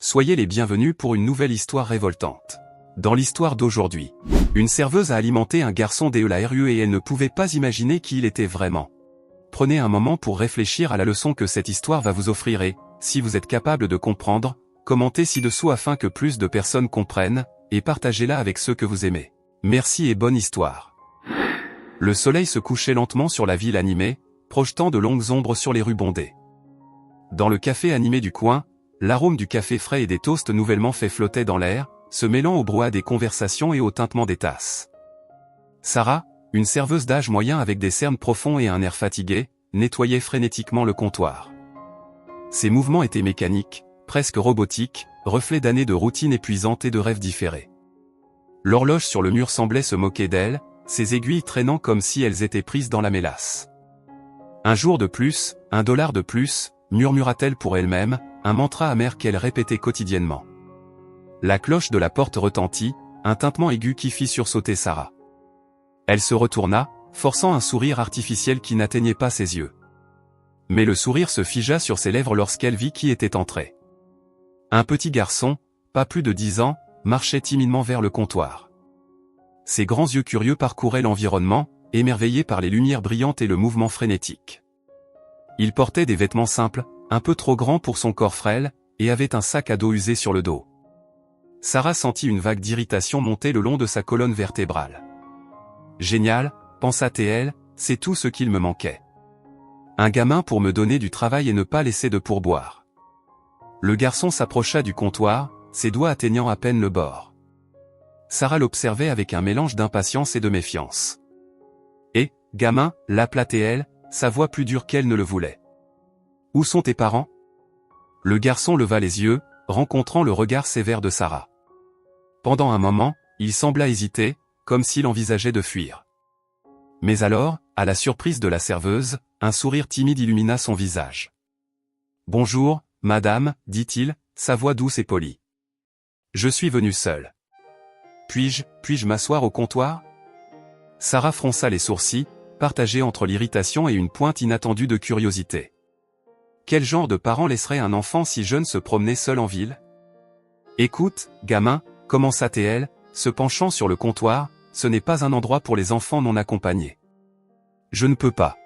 Soyez les bienvenus pour une nouvelle histoire révoltante. Dans l'histoire d'aujourd'hui, une serveuse a alimenté un garçon de la rue et elle ne pouvait pas imaginer qui il était vraiment. Prenez un moment pour réfléchir à la leçon que cette histoire va vous offrir et, si vous êtes capable de comprendre, commentez ci-dessous afin que plus de personnes comprennent, et partagez-la avec ceux que vous aimez. Merci et bonne histoire. Le soleil se couchait lentement sur la ville animée, projetant de longues ombres sur les rues bondées. Dans le café animé du coin, l'arôme du café frais et des toasts nouvellement faits flottait dans l'air, se mêlant au brouhaha des conversations et au tintement des tasses. Sarah, une serveuse d'âge moyen avec des cernes profonds et un air fatigué, nettoyait frénétiquement le comptoir. Ses mouvements étaient mécaniques, presque robotiques, reflets d'années de routine épuisante et de rêves différés. L'horloge sur le mur semblait se moquer d'elle, ses aiguilles traînant comme si elles étaient prises dans la mélasse. Un jour de plus, $1 de plus, murmura-t-elle pour elle-même, un mantra amer qu'elle répétait quotidiennement. La cloche de la porte retentit, un tintement aigu qui fit sursauter Sarah. Elle se retourna, forçant un sourire artificiel qui n'atteignait pas ses yeux. Mais le sourire se figea sur ses lèvres lorsqu'elle vit qui était entré. Un petit garçon, pas plus de 10 ans, marchait timidement vers le comptoir. Ses grands yeux curieux parcouraient l'environnement, émerveillés par les lumières brillantes et le mouvement frénétique. Il portait des vêtements simples, un peu trop grands pour son corps frêle, et avait un sac à dos usé sur le dos. Sarah sentit une vague d'irritation monter le long de sa colonne vertébrale. Génial, pensa-t-elle, c'est tout ce qu'il me manquait. Un gamin pour me donner du travail et ne pas laisser de pourboire. Le garçon s'approcha du comptoir, ses doigts atteignant à peine le bord. Sarah l'observait avec un mélange d'impatience et de méfiance. « Eh, gamin » l'appela-t-elle, sa voix plus dure qu'elle ne le voulait. « Où sont tes parents » Le garçon leva les yeux, rencontrant le regard sévère de Sarah. Pendant un moment, il sembla hésiter, comme s'il envisageait de fuir. Mais alors, à la surprise de la serveuse, un sourire timide illumina son visage. « Bonjour, madame, dit-il, sa voix douce et polie. Je suis venu seul. Puis-je m'asseoir au comptoir » Sarah fronça les sourcils, partagée entre l'irritation et une pointe inattendue de curiosité. Quel genre de parent laisserait un enfant si jeune se promener seul en ville ? Écoute, gamin, commença-t-elle, se penchant sur le comptoir, ce n'est pas un endroit pour les enfants non accompagnés. Je ne peux pas.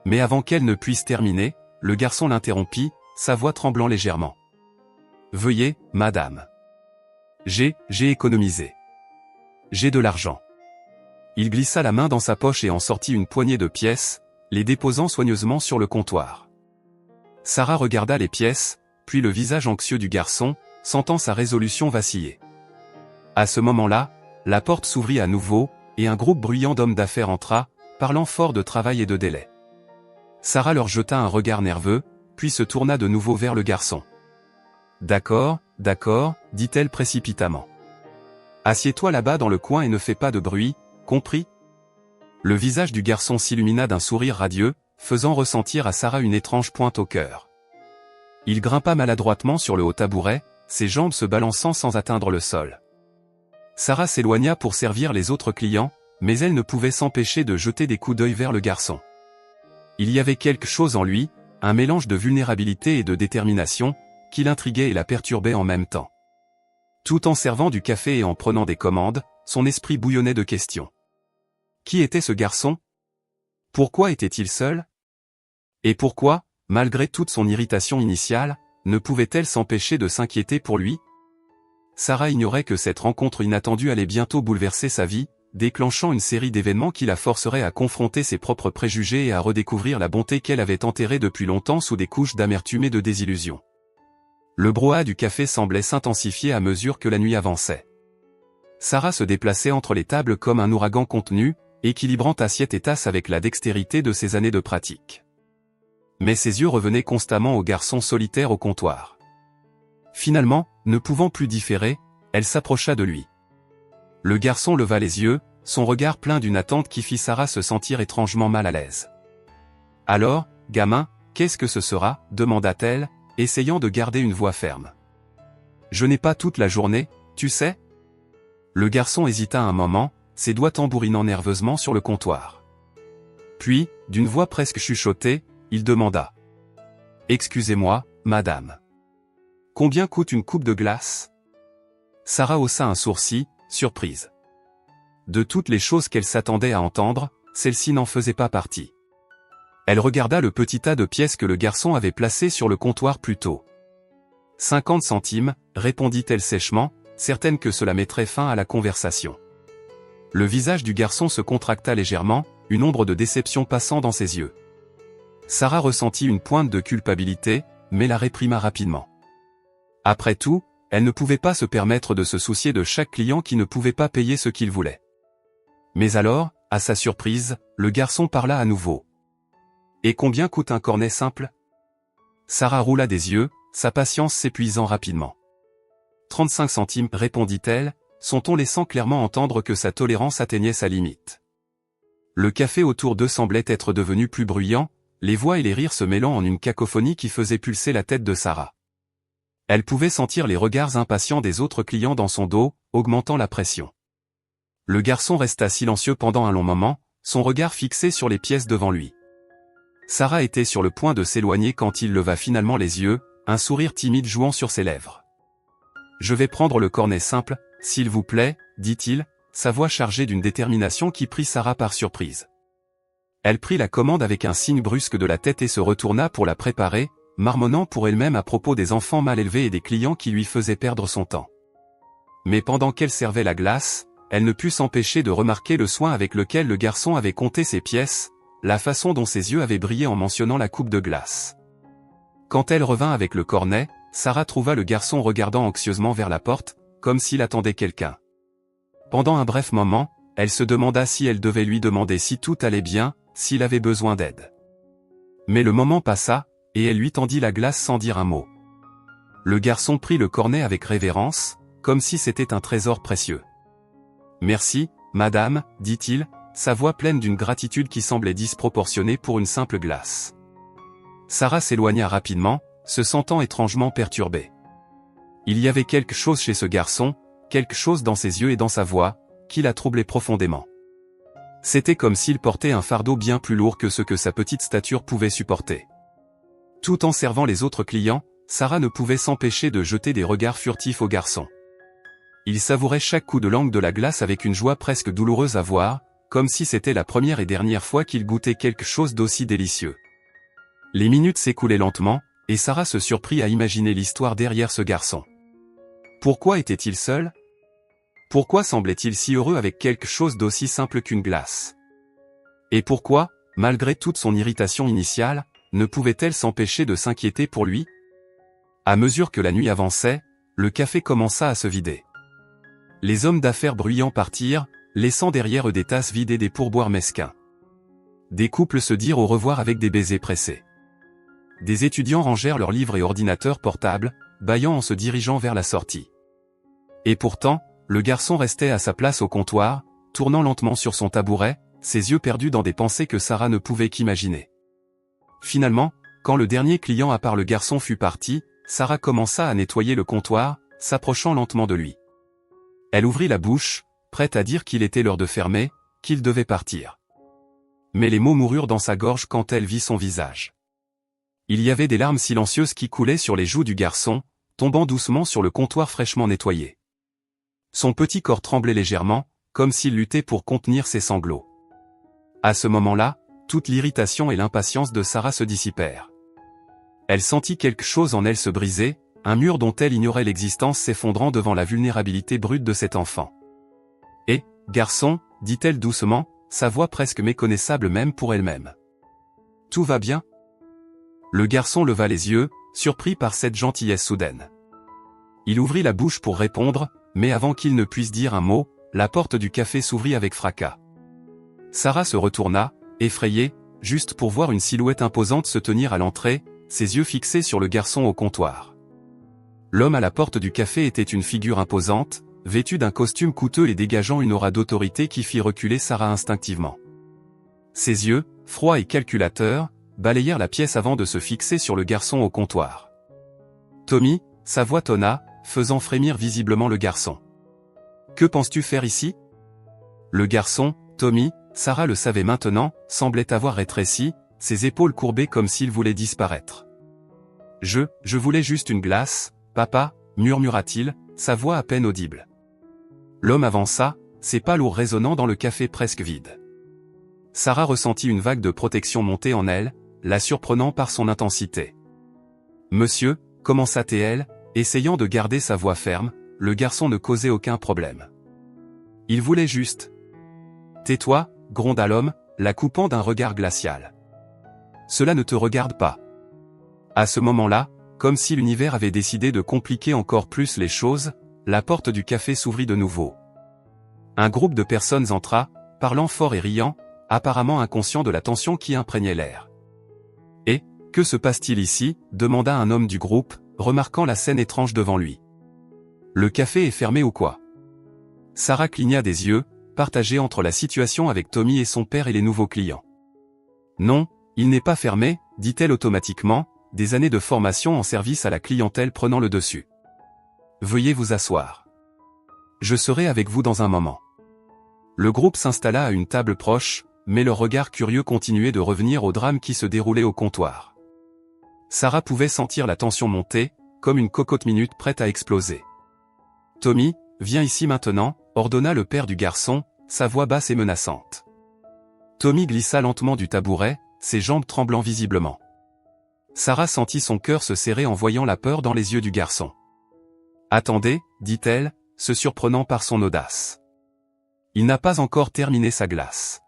Mais avant qu'elle ne puisse terminer, le garçon l'interrompit, sa voix tremblant légèrement. Veuillez, madame. J'ai économisé. J'ai de l'argent. Il glissa la main dans sa poche et en sortit une poignée de pièces, les déposant soigneusement sur le comptoir. Sarah regarda les pièces, puis le visage anxieux du garçon, sentant sa résolution vaciller. À ce moment-là, la porte s'ouvrit à nouveau, et un groupe bruyant d'hommes d'affaires entra, parlant fort de travail et de délai. Sarah leur jeta un regard nerveux, puis se tourna de nouveau vers le garçon. « D'accord, dit-elle précipitamment. Assieds-toi là-bas dans le coin et ne fais pas de bruit, compris ?» Le visage du garçon s'illumina d'un sourire radieux, faisant ressentir à Sarah une étrange pointe au cœur. Il grimpa maladroitement sur le haut tabouret, ses jambes se balançant sans atteindre le sol. Sarah s'éloigna pour servir les autres clients, mais elle ne pouvait s'empêcher de jeter des coups d'œil vers le garçon. Il y avait quelque chose en lui, un mélange de vulnérabilité et de détermination, qui l'intriguait et la perturbait en même temps. Tout en servant du café et en prenant des commandes, son esprit bouillonnait de questions. Qui était ce garçon ? Pourquoi était-il seul ? Et pourquoi, malgré toute son irritation initiale, ne pouvait-elle s'empêcher de s'inquiéter pour lui ? Sarah ignorait que cette rencontre inattendue allait bientôt bouleverser sa vie, déclenchant une série d'événements qui la forceraient à confronter ses propres préjugés et à redécouvrir la bonté qu'elle avait enterrée depuis longtemps sous des couches d'amertume et de désillusion. Le brouhaha du café semblait s'intensifier à mesure que la nuit avançait. Sarah se déplaçait entre les tables comme un ouragan contenu, équilibrant assiette et tasse avec la dextérité de ses années de pratique. Mais ses yeux revenaient constamment au garçon solitaire au comptoir. Finalement, ne pouvant plus différer, elle s'approcha de lui. Le garçon leva les yeux, son regard plein d'une attente qui fit Sarah se sentir étrangement mal à l'aise. « Alors, gamin, qu'est-ce que ce sera ?» demanda-t-elle, essayant de garder une voix ferme. « Je n'ai pas toute la journée, tu sais ?» Le garçon hésita un moment, ses doigts tambourinant nerveusement sur le comptoir. Puis, d'une voix presque chuchotée, il demanda. « Excusez-moi, madame. Combien coûte une coupe de glace? Sarah haussa un sourcil, surprise. De toutes les choses qu'elle s'attendait à entendre, celle-ci n'en faisait pas partie. Elle regarda le petit tas de pièces que le garçon avait placé sur le comptoir plus tôt. 50 centimes, répondit-elle sèchement, certaine que cela mettrait fin à la conversation. Le visage du garçon se contracta légèrement, une ombre de déception passant dans ses yeux. Sarah ressentit une pointe de culpabilité, mais la réprima rapidement. Après tout, elle ne pouvait pas se permettre de se soucier de chaque client qui ne pouvait pas payer ce qu'il voulait. Mais alors, à sa surprise, le garçon parla à nouveau. « Et combien coûte un cornet simple ?» Sarah roula des yeux, sa patience s'épuisant rapidement. « 35 centimes, répondit-elle, son ton laissant clairement entendre que sa tolérance atteignait sa limite. Le café autour d'eux semblait être devenu plus bruyant, les voix et les rires se mêlant en une cacophonie qui faisait pulser la tête de Sarah. Elle pouvait sentir les regards impatients des autres clients dans son dos, augmentant la pression. Le garçon resta silencieux pendant un long moment, son regard fixé sur les pièces devant lui. Sarah était sur le point de s'éloigner quand il leva finalement les yeux, un sourire timide jouant sur ses lèvres. « Je vais prendre le cornet simple, s'il vous plaît, dit-il, sa voix chargée d'une détermination qui prit Sarah par surprise. Elle prit la commande avec un signe brusque de la tête et se retourna pour la préparer, marmonnant pour elle-même à propos des enfants mal élevés et des clients qui lui faisaient perdre son temps. Mais pendant qu'elle servait la glace, elle ne put s'empêcher de remarquer le soin avec lequel le garçon avait compté ses pièces, la façon dont ses yeux avaient brillé en mentionnant la coupe de glace. Quand elle revint avec le cornet, Sarah trouva le garçon regardant anxieusement vers la porte, comme s'il attendait quelqu'un. Pendant un bref moment, elle se demanda si elle devait lui demander si tout allait bien, s'il avait besoin d'aide. Mais le moment passa, et elle lui tendit la glace sans dire un mot. Le garçon prit le cornet avec révérence, comme si c'était un trésor précieux. « Merci, madame, dit-il, sa voix pleine d'une gratitude qui semblait disproportionnée pour une simple glace. Sarah s'éloigna rapidement, se sentant étrangement perturbée. Il y avait quelque chose chez ce garçon, quelque chose dans ses yeux et dans sa voix, qui la troublait profondément. C'était comme s'il portait un fardeau bien plus lourd que ce que sa petite stature pouvait supporter. Tout en servant les autres clients, Sarah ne pouvait s'empêcher de jeter des regards furtifs au garçon. Il savourait chaque coup de langue de la glace avec une joie presque douloureuse à voir, comme si c'était la première et dernière fois qu'il goûtait quelque chose d'aussi délicieux. Les minutes s'écoulaient lentement, et Sarah se surprit à imaginer l'histoire derrière ce garçon. Pourquoi était-il seul ? Pourquoi semblait-il si heureux avec quelque chose d'aussi simple qu'une glace ? Et pourquoi, malgré toute son irritation initiale, ne pouvait-elle s'empêcher de s'inquiéter pour lui ? À mesure que la nuit avançait, le café commença à se vider. Les hommes d'affaires bruyants partirent, laissant derrière eux des tasses vides et des pourboires mesquins. Des couples se dirent au revoir avec des baisers pressés. Des étudiants rangèrent leurs livres et ordinateurs portables, bâillant en se dirigeant vers la sortie. Et pourtant, le garçon restait à sa place au comptoir, tournant lentement sur son tabouret, ses yeux perdus dans des pensées que Sarah ne pouvait qu'imaginer. Finalement, quand le dernier client à part le garçon fut parti, Sarah commença à nettoyer le comptoir, s'approchant lentement de lui. Elle ouvrit la bouche, prête à dire qu'il était l'heure de fermer, qu'il devait partir. Mais les mots moururent dans sa gorge quand elle vit son visage. Il y avait des larmes silencieuses qui coulaient sur les joues du garçon, tombant doucement sur le comptoir fraîchement nettoyé. Son petit corps tremblait légèrement, comme s'il luttait pour contenir ses sanglots. À ce moment-là, toute l'irritation et l'impatience de Sarah se dissipèrent. Elle sentit quelque chose en elle se briser, un mur dont elle ignorait l'existence s'effondrant devant la vulnérabilité brute de cet enfant. « Eh, garçon, dit-elle doucement, sa voix presque méconnaissable même pour elle-même. « Tout va bien ?» Le garçon leva les yeux, surpris par cette gentillesse soudaine. Il ouvrit la bouche pour répondre, mais avant qu'il ne puisse dire un mot, la porte du café s'ouvrit avec fracas. Sarah se retourna, effrayée, juste pour voir une silhouette imposante se tenir à l'entrée, ses yeux fixés sur le garçon au comptoir. L'homme à la porte du café était une figure imposante, vêtue d'un costume coûteux et dégageant une aura d'autorité qui fit reculer Sarah instinctivement. Ses yeux, froids et calculateurs, balayèrent la pièce avant de se fixer sur le garçon au comptoir. « Tommy », sa voix tonna, faisant frémir visiblement le garçon. « Que penses-tu faire ici ?» Le garçon, Tommy, Sarah le savait maintenant, semblait avoir rétréci, ses épaules courbées comme s'il voulait disparaître. Je voulais juste une glace, Papa, murmura-t-il, sa voix à peine audible. L'homme avança, ses pas lourds résonnant dans le café presque vide. Sarah ressentit une vague de protection monter en elle, la surprenant par son intensité. « Monsieur » commença-t-elle, essayant de garder sa voix ferme, le garçon ne causait aucun problème. Il voulait juste. « Tais-toi » gronda l'homme, la coupant d'un regard glacial. « Cela ne te regarde pas. » À ce moment-là, comme si l'univers avait décidé de compliquer encore plus les choses, la porte du café s'ouvrit de nouveau. Un groupe de personnes entra, parlant fort et riant, apparemment inconscient de la tension qui imprégnait l'air. « Et, que se passe-t-il ici » demanda un homme du groupe, remarquant la scène étrange devant lui. « Le café est fermé ou quoi » Sarah cligna des yeux, partagée entre la situation avec Tommy et son père et les nouveaux clients. « Non, il n'est pas fermé » dit-elle automatiquement, des années de formation en service à la clientèle prenant le dessus. « Veuillez vous asseoir. Je serai avec vous dans un moment. » Le groupe s'installa à une table proche, mais leur regard curieux continuait de revenir au drame qui se déroulait au comptoir. Sarah pouvait sentir la tension monter, comme une cocotte minute prête à exploser. « Tommy, viens ici maintenant » ordonna le père du garçon, sa voix basse et menaçante. Tommy glissa lentement du tabouret, ses jambes tremblant visiblement. Sarah sentit son cœur se serrer en voyant la peur dans les yeux du garçon. « Attendez » dit-elle, se surprenant par son audace. Il n'a pas encore terminé sa glace.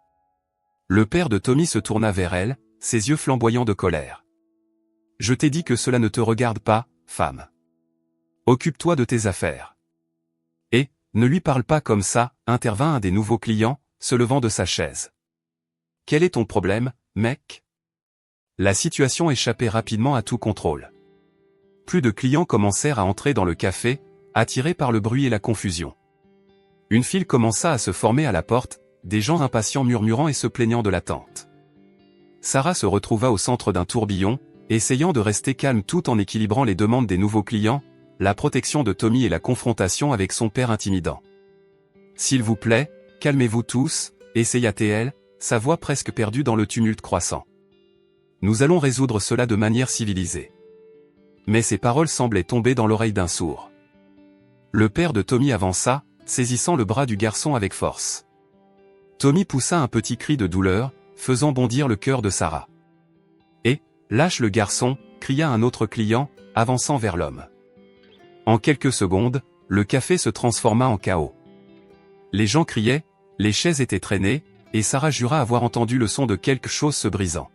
Le père de Tommy se tourna vers elle, ses yeux flamboyants de colère. « Je t'ai dit que cela ne te regarde pas, femme. Occupe-toi de tes affaires. » « Et, ne lui parle pas comme ça » intervint un des nouveaux clients, se levant de sa chaise. « Quel est ton problème, mec ?» La situation échappait rapidement à tout contrôle. Plus de clients commencèrent à entrer dans le café, attirés par le bruit et la confusion. Une file commença à se former à la porte, des gens impatients murmurant et se plaignant de l'attente. Sarah se retrouva au centre d'un tourbillon, essayant de rester calme tout en équilibrant les demandes des nouveaux clients, la protection de Tommy et la confrontation avec son père intimidant. « S'il vous plaît, calmez-vous tous » essaya-t-elle, sa voix presque perdue dans le tumulte croissant. « Nous allons résoudre cela de manière civilisée. » Mais ces paroles semblaient tomber dans l'oreille d'un sourd. Le père de Tommy avança, saisissant le bras du garçon avec force. Tommy poussa un petit cri de douleur, faisant bondir le cœur de Sarah. « Et, lâche le garçon » cria un autre client, avançant vers l'homme. En quelques secondes, le café se transforma en chaos. Les gens criaient, les chaises étaient traînées, et Sarah jura avoir entendu le son de quelque chose se brisant.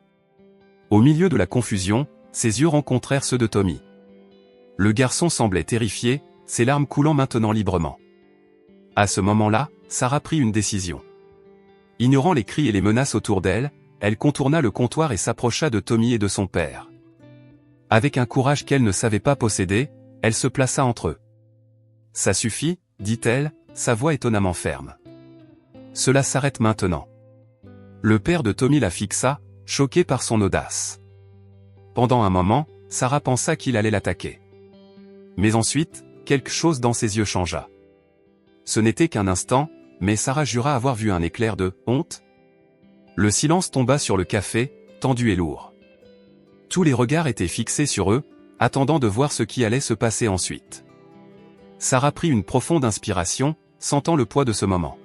Au milieu de la confusion, ses yeux rencontrèrent ceux de Tommy. Le garçon semblait terrifié, ses larmes coulant maintenant librement. À ce moment-là, Sarah prit une décision. Ignorant les cris et les menaces autour d'elle, elle contourna le comptoir et s'approcha de Tommy et de son père. Avec un courage qu'elle ne savait pas posséder, elle se plaça entre eux. « Ça suffit » dit-elle, sa voix étonnamment ferme. « Cela s'arrête maintenant. » Le père de Tommy la fixa, choqué par son audace. Pendant un moment, Sarah pensa qu'il allait l'attaquer. Mais ensuite, quelque chose dans ses yeux changea. Ce n'était qu'un instant, mais Sarah jura avoir vu un éclair de « honte ». Le silence tomba sur le café, tendu et lourd. Tous les regards étaient fixés sur eux, attendant de voir ce qui allait se passer ensuite. Sarah prit une profonde inspiration, sentant le poids de ce moment.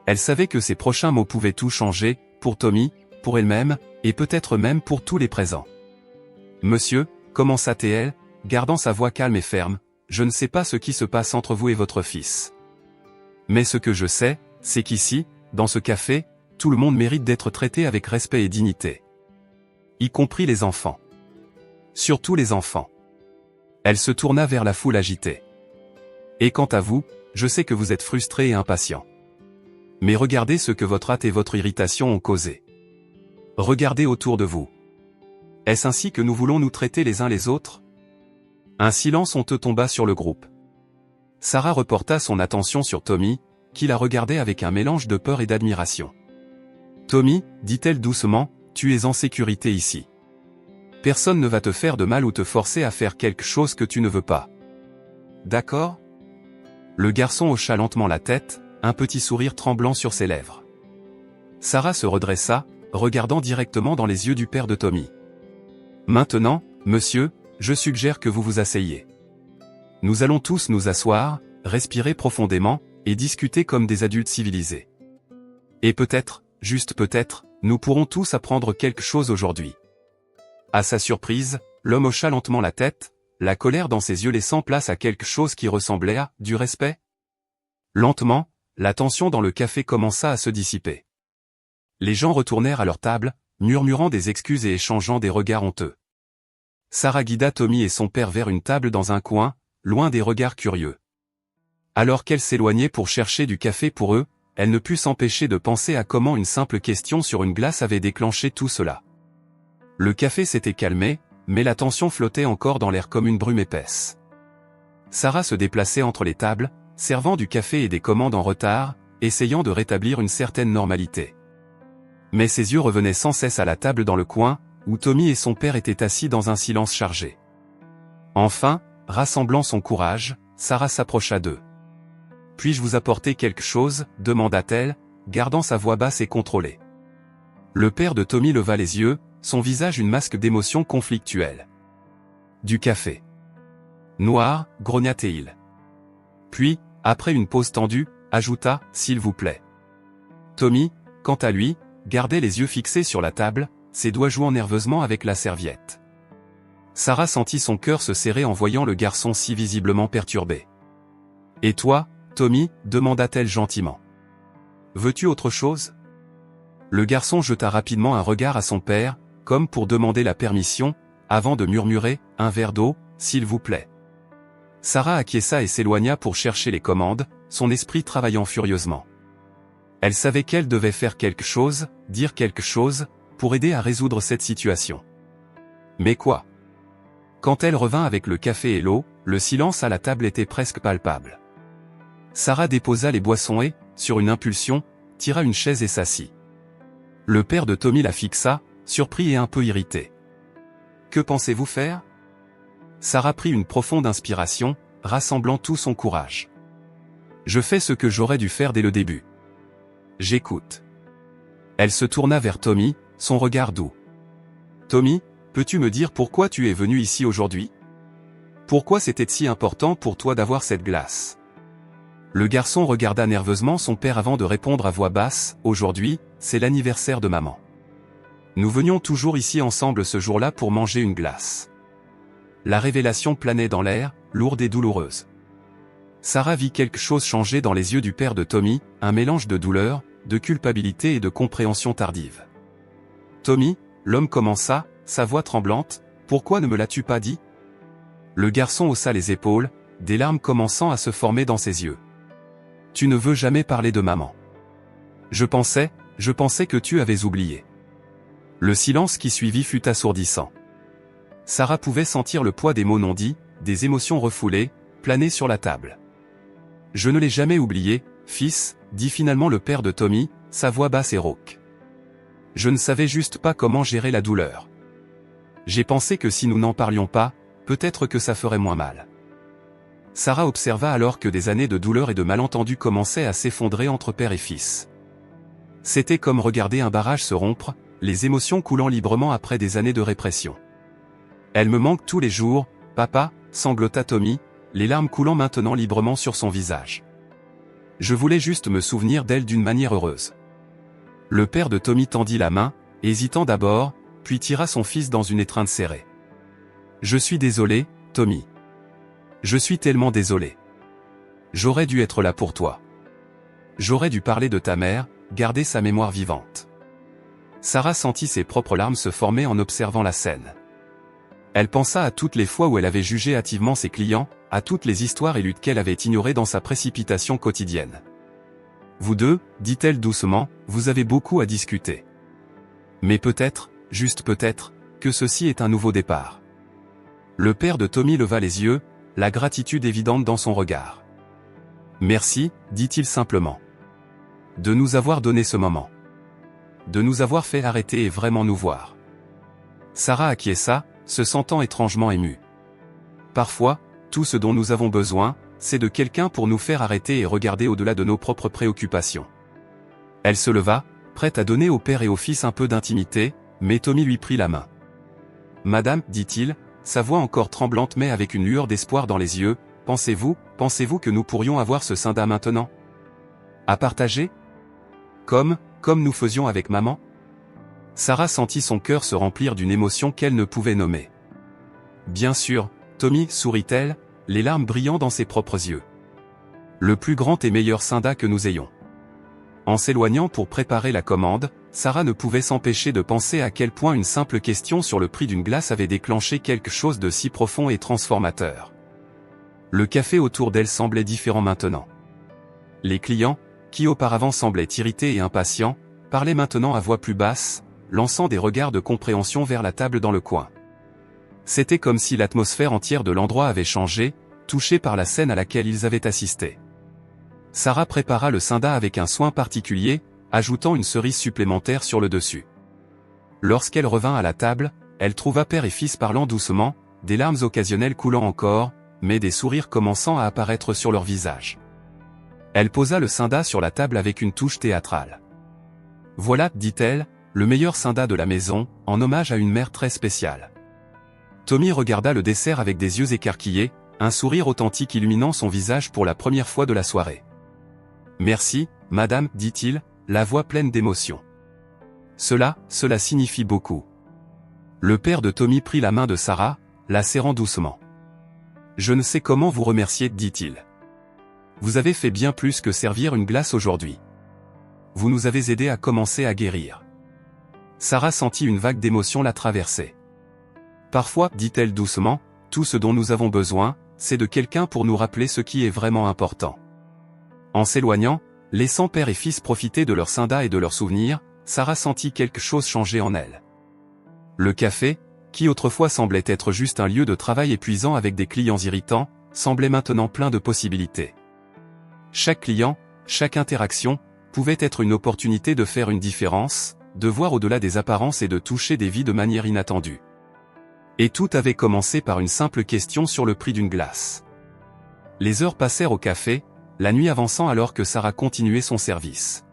Elle savait que ses prochains mots pouvaient tout changer, pour Tommy, pour elle-même, et peut-être même pour tous les présents. « Monsieur » commença-t-elle, gardant sa voix calme et ferme, « je ne sais pas ce qui se passe entre vous et votre fils. Mais ce que je sais, c'est qu'ici, dans ce café, tout le monde mérite d'être traité avec respect et dignité. Y compris les enfants. Surtout les enfants. » Elle se tourna vers la foule agitée. « Et quant à vous, je sais que vous êtes frustré et impatient. Mais regardez ce que votre hâte et votre irritation ont causé. Regardez autour de vous. Est-ce ainsi que nous voulons nous traiter les uns les autres ?» Un silence honteux tomba sur le groupe. Sarah reporta son attention sur Tommy, qui la regardait avec un mélange de peur et d'admiration. « Tommy, dit-elle doucement, tu es en sécurité ici. Personne ne va te faire de mal ou te forcer à faire quelque chose que tu ne veux pas. D'accord ?» Le garçon hocha lentement la tête, un petit sourire tremblant sur ses lèvres. Sarah se redressa, regardant directement dans les yeux du père de Tommy. « Maintenant, monsieur, je suggère que vous vous asseyiez. » Nous allons tous nous asseoir, respirer profondément, et discuter comme des adultes civilisés. Et peut-être, juste peut-être, nous pourrons tous apprendre quelque chose aujourd'hui. À sa surprise, l'homme hocha lentement la tête, la colère dans ses yeux laissant place à quelque chose qui ressemblait à du respect. Lentement, la tension dans le café commença à se dissiper. Les gens retournèrent à leur table, murmurant des excuses et échangeant des regards honteux. Sarah guida Tommy et son père vers une table dans un coin, loin des regards curieux. Alors qu'elle s'éloignait pour chercher du café pour eux, elle ne put s'empêcher de penser à comment une simple question sur une glace avait déclenché tout cela. Le café s'était calmé, mais la tension flottait encore dans l'air comme une brume épaisse. Sarah se déplaçait entre les tables, servant du café et des commandes en retard, essayant de rétablir une certaine normalité. Mais ses yeux revenaient sans cesse à la table dans le coin, où Tommy et son père étaient assis dans un silence chargé. Enfin, rassemblant son courage, Sarah s'approcha d'eux. « Puis-je vous apporter quelque chose ?» demanda-t-elle, gardant sa voix basse et contrôlée. Le père de Tommy leva les yeux, son visage une masque d'émotions conflictuelles. « Du café. »« Noir » grogna-t-il. Puis, après une pause tendue, ajouta « S'il vous plaît. » Tommy, quant à lui, gardait les yeux fixés sur la table, ses doigts jouant nerveusement avec la serviette. Sarah sentit son cœur se serrer en voyant le garçon si visiblement perturbé. « Et toi, Tommy ?» demanda-t-elle gentiment. « Veux-tu autre chose ?» Le garçon jeta rapidement un regard à son père, comme pour demander la permission, avant de murmurer « Un verre d'eau, s'il vous plaît. » Sarah acquiesça et s'éloigna pour chercher les commandes, son esprit travaillant furieusement. Elle savait qu'elle devait faire quelque chose, dire quelque chose, pour aider à résoudre cette situation. Mais quoi? Quand elle revint avec le café et l'eau, le silence à la table était presque palpable. Sarah déposa les boissons et, sur une impulsion, tira une chaise et s'assit. Le père de Tommy la fixa, surpris et un peu irrité. « Que pensez-vous faire ?» Sarah prit une profonde inspiration, rassemblant tout son courage. « Je fais ce que j'aurais dû faire dès le début. J'écoute. » Elle se tourna vers Tommy, son regard doux. « Tommy, peux-tu me dire pourquoi tu es venu ici aujourd'hui? Pourquoi c'était si important pour toi d'avoir cette glace ?» Le garçon regarda nerveusement son père avant de répondre à voix basse, « Aujourd'hui, c'est l'anniversaire de maman. Nous venions toujours ici ensemble ce jour-là pour manger une glace. » La révélation planait dans l'air, lourde et douloureuse. Sarah vit quelque chose changer dans les yeux du père de Tommy, un mélange de douleur, de culpabilité et de compréhension tardive. « Tommy, » l'homme commença, sa voix tremblante, « pourquoi ne me l'as-tu pas dit ?» Le garçon haussa les épaules, des larmes commençant à se former dans ses yeux. « Tu ne veux jamais parler de maman. Je pensais que tu avais oublié. » Le silence qui suivit fut assourdissant. Sarah pouvait sentir le poids des mots non dits, des émotions refoulées, planer sur la table. « Je ne l'ai jamais oublié, fils, » dit finalement le père de Tommy, sa voix basse et rauque. « Je ne savais juste pas comment gérer la douleur. J'ai pensé que si nous n'en parlions pas, peut-être que ça ferait moins mal. » Sarah observa alors que des années de douleur et de malentendus commençaient à s'effondrer entre père et fils. C'était comme regarder un barrage se rompre, les émotions coulant librement après des années de répression. « Elle me manque tous les jours, papa », sanglota Tommy, les larmes coulant maintenant librement sur son visage. « Je voulais juste me souvenir d'elle d'une manière heureuse. » Le père de Tommy tendit la main, hésitant d'abord, puis tira son fils dans une étreinte serrée. « Je suis désolé, Tommy. Je suis tellement désolé. J'aurais dû être là pour toi. J'aurais dû parler de ta mère, garder sa mémoire vivante. » Sarah sentit ses propres larmes se former en observant la scène. Elle pensa à toutes les fois où elle avait jugé hâtivement ses clients, à toutes les histoires et luttes qu'elle avait ignorées dans sa précipitation quotidienne. « Vous deux, » dit-elle doucement, « vous avez beaucoup à discuter. Mais peut-être, juste peut-être, que ceci est un nouveau départ. » Le père de Tommy leva les yeux, la gratitude évidente dans son regard. « Merci, » dit-il simplement. « De nous avoir donné ce moment. De nous avoir fait arrêter et vraiment nous voir. » Sarah acquiesça, se sentant étrangement émue. Parfois, tout ce dont nous avons besoin, c'est de quelqu'un pour nous faire arrêter et regarder au-delà de nos propres préoccupations. Elle se leva, prête à donner au père et au fils un peu d'intimité, mais Tommy lui prit la main. « Madame, dit-il, sa voix encore tremblante mais avec une lueur d'espoir dans les yeux, Pensez-vous que nous pourrions avoir ce Sinda maintenant? À partager? Comme nous faisions avec maman? Sarah sentit son cœur se remplir d'une émotion qu'elle ne pouvait nommer. Bien sûr, Tommy, sourit-elle, les larmes brillant dans ses propres yeux. Le plus grand et meilleur Sinda que nous ayons. En s'éloignant pour préparer la commande, Sarah ne pouvait s'empêcher de penser à quel point une simple question sur le prix d'une glace avait déclenché quelque chose de si profond et transformateur. Le café autour d'elle semblait différent maintenant. Les clients, qui auparavant semblaient irrités et impatients, parlaient maintenant à voix plus basse, lançant des regards de compréhension vers la table dans le coin. C'était comme si l'atmosphère entière de l'endroit avait changé, touchée par la scène à laquelle ils avaient assisté. Sarah prépara le Sinda avec un soin particulier, ajoutant une cerise supplémentaire sur le dessus. Lorsqu'elle revint à la table, elle trouva père et fils parlant doucement, des larmes occasionnelles coulant encore, mais des sourires commençant à apparaître sur leurs visages. Elle posa le Sinda sur la table avec une touche théâtrale. « Voilà, dit-elle, le meilleur Sinda de la maison, en hommage à une mère très spéciale. » Tommy regarda le dessert avec des yeux écarquillés, un sourire authentique illuminant son visage pour la première fois de la soirée. « Merci, madame, dit-il, la voix pleine d'émotion. Cela signifie beaucoup. » Le père de Tommy prit la main de Sarah, la serrant doucement. « Je ne sais comment vous remercier, dit-il. Vous avez fait bien plus que servir une glace aujourd'hui. Vous nous avez aidés à commencer à guérir. » Sarah sentit une vague d'émotion la traverser. « Parfois, dit-elle doucement, tout ce dont nous avons besoin, c'est de quelqu'un pour nous rappeler ce qui est vraiment important. » En s'éloignant, laissant père et fils profiter de leur Sinda et de leurs souvenirs, Sarah sentit quelque chose changer en elle. Le café, qui autrefois semblait être juste un lieu de travail épuisant avec des clients irritants, semblait maintenant plein de possibilités. Chaque client, chaque interaction, pouvait être une opportunité de faire une différence, de voir au-delà des apparences et de toucher des vies de manière inattendue. Et tout avait commencé par une simple question sur le prix d'une glace. Les heures passèrent au café, la nuit avançant alors que Sarah continuait son service.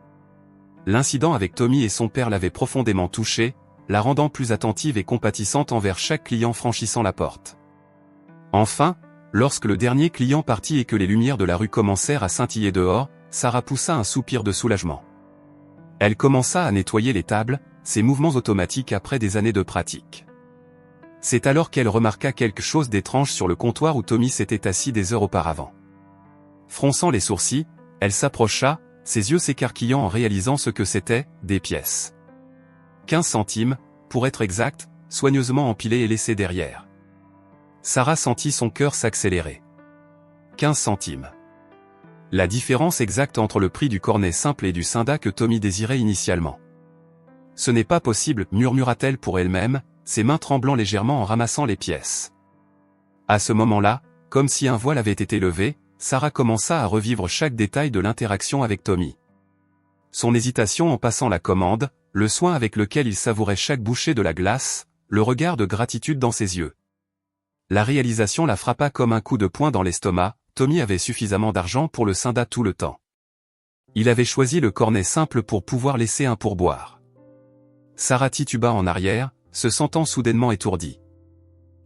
L'incident avec Tommy et son père l'avait profondément touchée, la rendant plus attentive et compatissante envers chaque client franchissant la porte. Enfin, lorsque le dernier client partit et que les lumières de la rue commencèrent à scintiller dehors, Sarah poussa un soupir de soulagement. Elle commença à nettoyer les tables, ses mouvements automatiques après des années de pratique. C'est alors qu'elle remarqua quelque chose d'étrange sur le comptoir où Tommy s'était assis des heures auparavant. Fronçant les sourcils, elle s'approcha, ses yeux s'écarquillant en réalisant ce que c'était, des pièces. 15 centimes, pour être exact, soigneusement empilées et laissées derrière. Sarah sentit son cœur s'accélérer. 15 centimes. La différence exacte entre le prix du cornet simple et du Sinda que Tommy désirait initialement. Ce n'est pas possible, murmura-t-elle pour elle-même, ses mains tremblant légèrement en ramassant les pièces. À ce moment-là, comme si un voile avait été levé, Sarah commença à revivre chaque détail de l'interaction avec Tommy. Son hésitation en passant la commande, le soin avec lequel il savourait chaque bouchée de la glace, le regard de gratitude dans ses yeux. La réalisation la frappa comme un coup de poing dans l'estomac, Tommy avait suffisamment d'argent pour le Sinda tout le temps. Il avait choisi le cornet simple pour pouvoir laisser un pourboire. Sarah tituba en arrière, se sentant soudainement étourdie.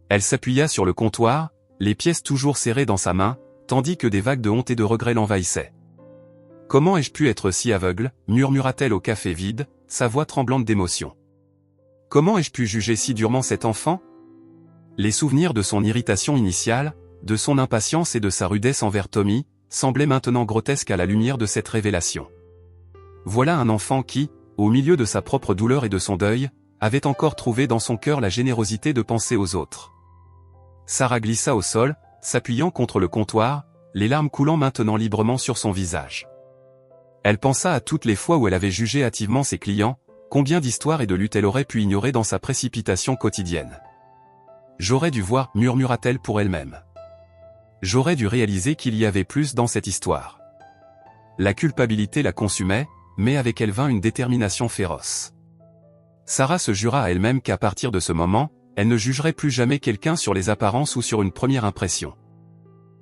Elle s'appuya sur le comptoir, les pièces toujours serrées dans sa main, tandis que des vagues de honte et de regret l'envahissaient. « Comment ai-je pu être si aveugle » murmura-t-elle au café vide, sa voix tremblante d'émotion. « Comment ai-je pu juger si durement cet enfant ?» Les souvenirs de son irritation initiale, de son impatience et de sa rudesse envers Tommy, semblaient maintenant grotesques à la lumière de cette révélation. Voilà un enfant qui, au milieu de sa propre douleur et de son deuil, avait encore trouvé dans son cœur la générosité de penser aux autres. Sarah glissa au sol, s'appuyant contre le comptoir, les larmes coulant maintenant librement sur son visage. Elle pensa à toutes les fois où elle avait jugé hâtivement ses clients, combien d'histoires et de luttes elle aurait pu ignorer dans sa précipitation quotidienne. « J'aurais dû voir, murmura-t-elle pour elle-même. J'aurais dû réaliser qu'il y avait plus dans cette histoire. » La culpabilité la consumait, mais avec elle vint une détermination féroce. Sarah se jura à elle-même qu'à partir de ce moment, elle ne jugerait plus jamais quelqu'un sur les apparences ou sur une première impression.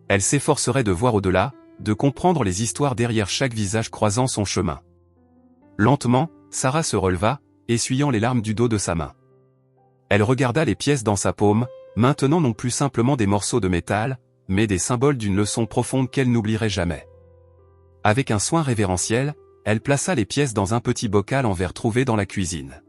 Elle s'efforcerait de voir au-delà, de comprendre les histoires derrière chaque visage croisant son chemin. Lentement, Sarah se releva, essuyant les larmes du dos de sa main. Elle regarda les pièces dans sa paume, maintenant non plus simplement des morceaux de métal, mais des symboles d'une leçon profonde qu'elle n'oublierait jamais. Avec un soin révérentiel, elle plaça les pièces dans un petit bocal en verre trouvé dans la cuisine.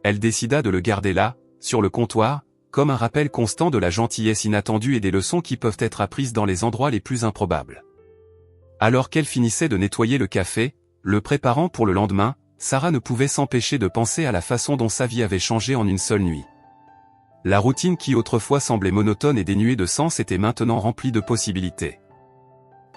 Elle décida de le garder là, sur le comptoir, comme un rappel constant de la gentillesse inattendue et des leçons qui peuvent être apprises dans les endroits les plus improbables. Alors qu'elle finissait de nettoyer le café, le préparant pour le lendemain, Sarah ne pouvait s'empêcher de penser à la façon dont sa vie avait changé en une seule nuit. La routine qui autrefois semblait monotone et dénuée de sens était maintenant remplie de possibilités.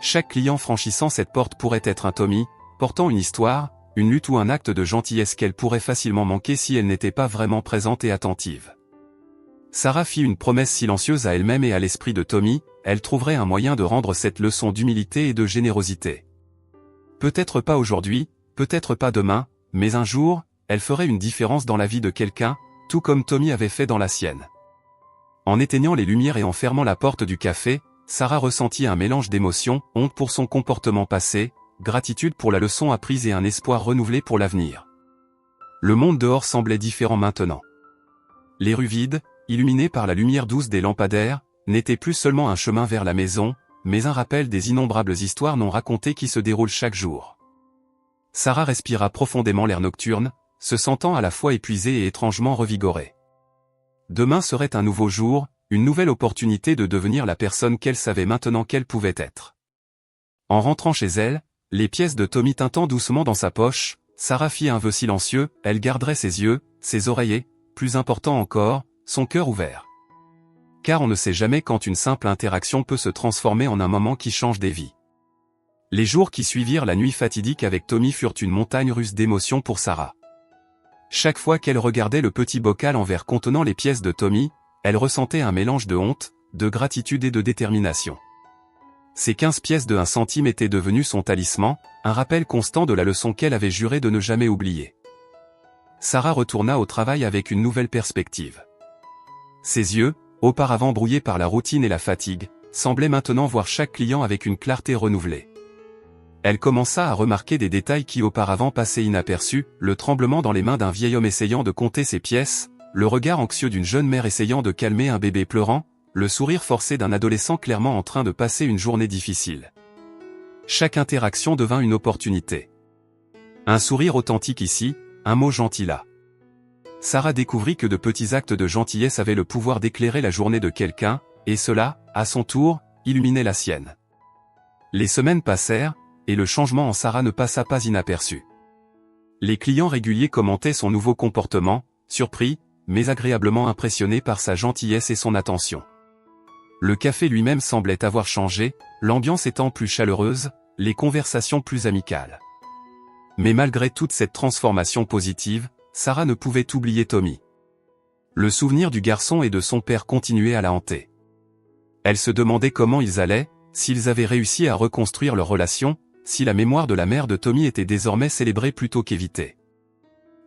Chaque client franchissant cette porte pourrait être un Tommy, portant une histoire, une lutte ou un acte de gentillesse qu'elle pourrait facilement manquer si elle n'était pas vraiment présente et attentive. Sarah fit une promesse silencieuse à elle-même et à l'esprit de Tommy, elle trouverait un moyen de rendre cette leçon d'humilité et de générosité. Peut-être pas aujourd'hui, peut-être pas demain, mais un jour, elle ferait une différence dans la vie de quelqu'un, tout comme Tommy avait fait dans la sienne. En éteignant les lumières et en fermant la porte du café, Sarah ressentit un mélange d'émotions, honte pour son comportement passé, gratitude pour la leçon apprise et un espoir renouvelé pour l'avenir. Le monde dehors semblait différent maintenant. Les rues vides, illuminées par la lumière douce des lampadaires, n'étaient plus seulement un chemin vers la maison, mais un rappel des innombrables histoires non racontées qui se déroulent chaque jour. Sarah respira profondément l'air nocturne, se sentant à la fois épuisée et étrangement revigorée. Demain serait un nouveau jour, une nouvelle opportunité de devenir la personne qu'elle savait maintenant qu'elle pouvait être. En rentrant chez elle, les pièces de Tommy tintant doucement dans sa poche, Sarah fit un vœu silencieux, elle garderait ses yeux, ses oreilles et, plus important encore, son cœur ouvert. Car on ne sait jamais quand une simple interaction peut se transformer en un moment qui change des vies. Les jours qui suivirent la nuit fatidique avec Tommy furent une montagne russe d'émotions pour Sarah. Chaque fois qu'elle regardait le petit bocal en verre contenant les pièces de Tommy, elle ressentait un mélange de honte, de gratitude et de détermination. Ces 15 pièces de 1 centime étaient devenues son talisman, un rappel constant de la leçon qu'elle avait juré de ne jamais oublier. Sarah retourna au travail avec une nouvelle perspective. Ses yeux, auparavant brouillés par la routine et la fatigue, semblaient maintenant voir chaque client avec une clarté renouvelée. Elle commença à remarquer des détails qui auparavant passaient inaperçus, le tremblement dans les mains d'un vieil homme essayant de compter ses pièces, le regard anxieux d'une jeune mère essayant de calmer un bébé pleurant, le sourire forcé d'un adolescent clairement en train de passer une journée difficile. Chaque interaction devint une opportunité. Un sourire authentique ici, un mot gentil là. Sarah découvrit que de petits actes de gentillesse avaient le pouvoir d'éclairer la journée de quelqu'un, et cela, à son tour, illuminait la sienne. Les semaines passèrent, et le changement en Sarah ne passa pas inaperçu. Les clients réguliers commentaient son nouveau comportement, surpris, mais agréablement impressionnés par sa gentillesse et son attention. Le café lui-même semblait avoir changé, l'ambiance étant plus chaleureuse, les conversations plus amicales. Mais malgré toute cette transformation positive, Sarah ne pouvait oublier Tommy. Le souvenir du garçon et de son père continuait à la hanter. Elle se demandait comment ils allaient, s'ils avaient réussi à reconstruire leur relation, si la mémoire de la mère de Tommy était désormais célébrée plutôt qu'évitée.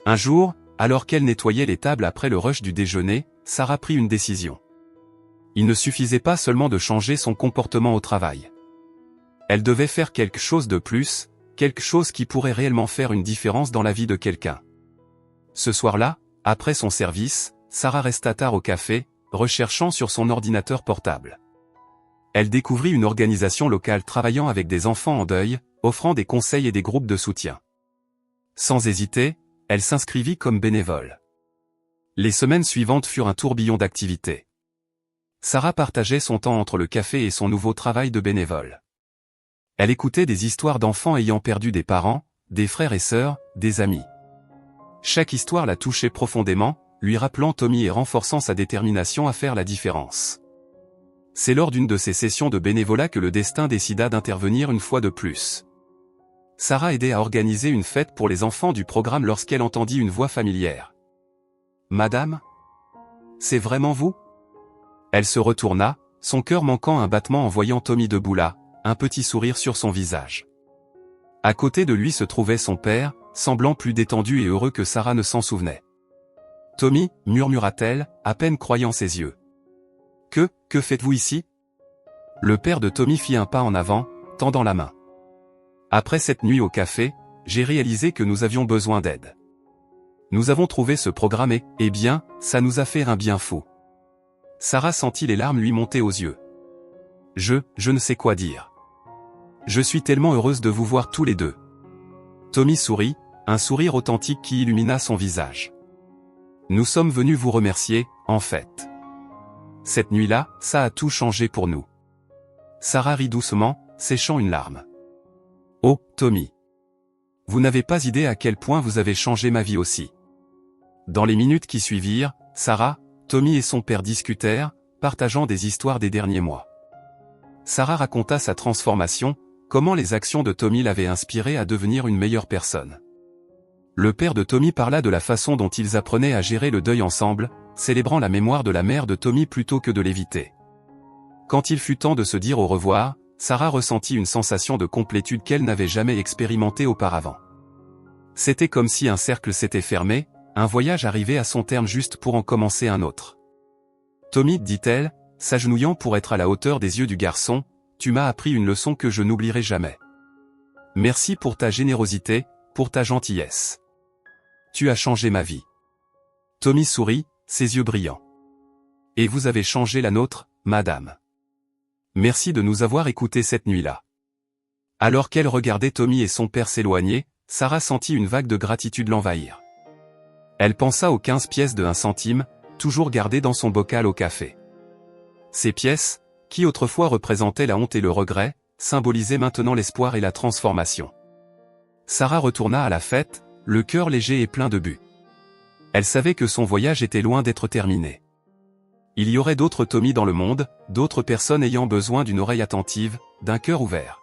Un jour, alors qu'elle nettoyait les tables après le rush du déjeuner, Sarah prit une décision. Il ne suffisait pas seulement de changer son comportement au travail. Elle devait faire quelque chose de plus, quelque chose qui pourrait réellement faire une différence dans la vie de quelqu'un. Ce soir-là, après son service, Sarah resta tard au café, recherchant sur son ordinateur portable. Elle découvrit une organisation locale travaillant avec des enfants en deuil, offrant des conseils et des groupes de soutien. Sans hésiter, elle s'inscrivit comme bénévole. Les semaines suivantes furent un tourbillon d'activités. Sarah partageait son temps entre le café et son nouveau travail de bénévole. Elle écoutait des histoires d'enfants ayant perdu des parents, des frères et sœurs, des amis. Chaque histoire la touchait profondément, lui rappelant Tommy et renforçant sa détermination à faire la différence. C'est lors d'une de ces sessions de bénévolat que le destin décida d'intervenir une fois de plus. Sarah aidait à organiser une fête pour les enfants du programme lorsqu'elle entendit une voix familière. « Madame ? C'est vraiment vous ?» Elle se retourna, son cœur manquant un battement en voyant Tommy debout là, un petit sourire sur son visage. À côté de lui se trouvait son père, semblant plus détendu et heureux que Sarah ne s'en souvenait. « Tommy » murmura-t-elle, à peine croyant ses yeux. « Que faites-vous ici ?» Le père de Tommy fit un pas en avant, tendant la main. « Après cette nuit au café, j'ai réalisé que nous avions besoin d'aide. Nous avons trouvé ce programme et, eh bien, ça nous a fait un bien fou. » Sarah sentit les larmes lui monter aux yeux. Je ne sais quoi dire. Je suis tellement heureuse de vous voir tous les deux. Tommy sourit, un sourire authentique qui illumina son visage. Nous sommes venus vous remercier, en fait. Cette nuit-là, ça a tout changé pour nous. Sarah rit doucement, séchant une larme. Oh, Tommy. Vous n'avez pas idée à quel point vous avez changé ma vie aussi. Dans les minutes qui suivirent, Sarah, Tommy et son père discutèrent, partageant des histoires des derniers mois. Sarah raconta sa transformation, comment les actions de Tommy l'avaient inspiré à devenir une meilleure personne. Le père de Tommy parla de la façon dont ils apprenaient à gérer le deuil ensemble, célébrant la mémoire de la mère de Tommy plutôt que de l'éviter. Quand il fut temps de se dire au revoir, Sarah ressentit une sensation de complétude qu'elle n'avait jamais expérimentée auparavant. C'était comme si un cercle s'était fermé, un voyage arrivait à son terme juste pour en commencer un autre. Tommy, dit-elle, s'agenouillant pour être à la hauteur des yeux du garçon, tu m'as appris une leçon que je n'oublierai jamais. Merci pour ta générosité, pour ta gentillesse. Tu as changé ma vie. Tommy sourit, ses yeux brillants. Et vous avez changé la nôtre, madame. Merci de nous avoir écoutés cette nuit-là. Alors qu'elle regardait Tommy et son père s'éloigner, Sarah sentit une vague de gratitude l'envahir. Elle pensa aux 15 pièces de 1 centime, toujours gardées dans son bocal au café. Ces pièces, qui autrefois représentaient la honte et le regret, symbolisaient maintenant l'espoir et la transformation. Sarah retourna à la fête, le cœur léger et plein de but. Elle savait que son voyage était loin d'être terminé. Il y aurait d'autres Tommy dans le monde, d'autres personnes ayant besoin d'une oreille attentive, d'un cœur ouvert.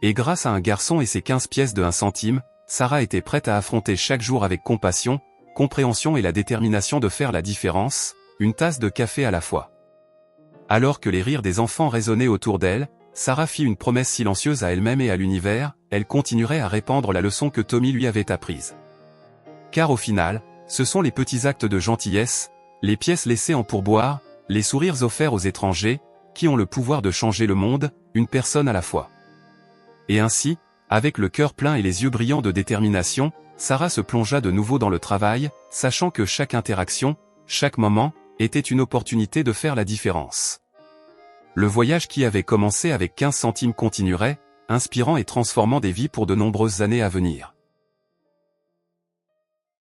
Et grâce à un garçon et ses 15 pièces de 1 centime, Sarah était prête à affronter chaque jour avec compassion, compréhension et la détermination de faire la différence, une tasse de café à la fois. Alors que les rires des enfants résonnaient autour d'elle, Sarah fit une promesse silencieuse à elle-même et à l'univers, elle continuerait à répandre la leçon que Tommy lui avait apprise. Car au final, ce sont les petits actes de gentillesse, les pièces laissées en pourboire, les sourires offerts aux étrangers, qui ont le pouvoir de changer le monde, une personne à la fois. Et ainsi, avec le cœur plein et les yeux brillants de détermination, Sarah se plongea de nouveau dans le travail, sachant que chaque interaction, chaque moment, était une opportunité de faire la différence. Le voyage qui avait commencé avec 15 centimes continuerait, inspirant et transformant des vies pour de nombreuses années à venir.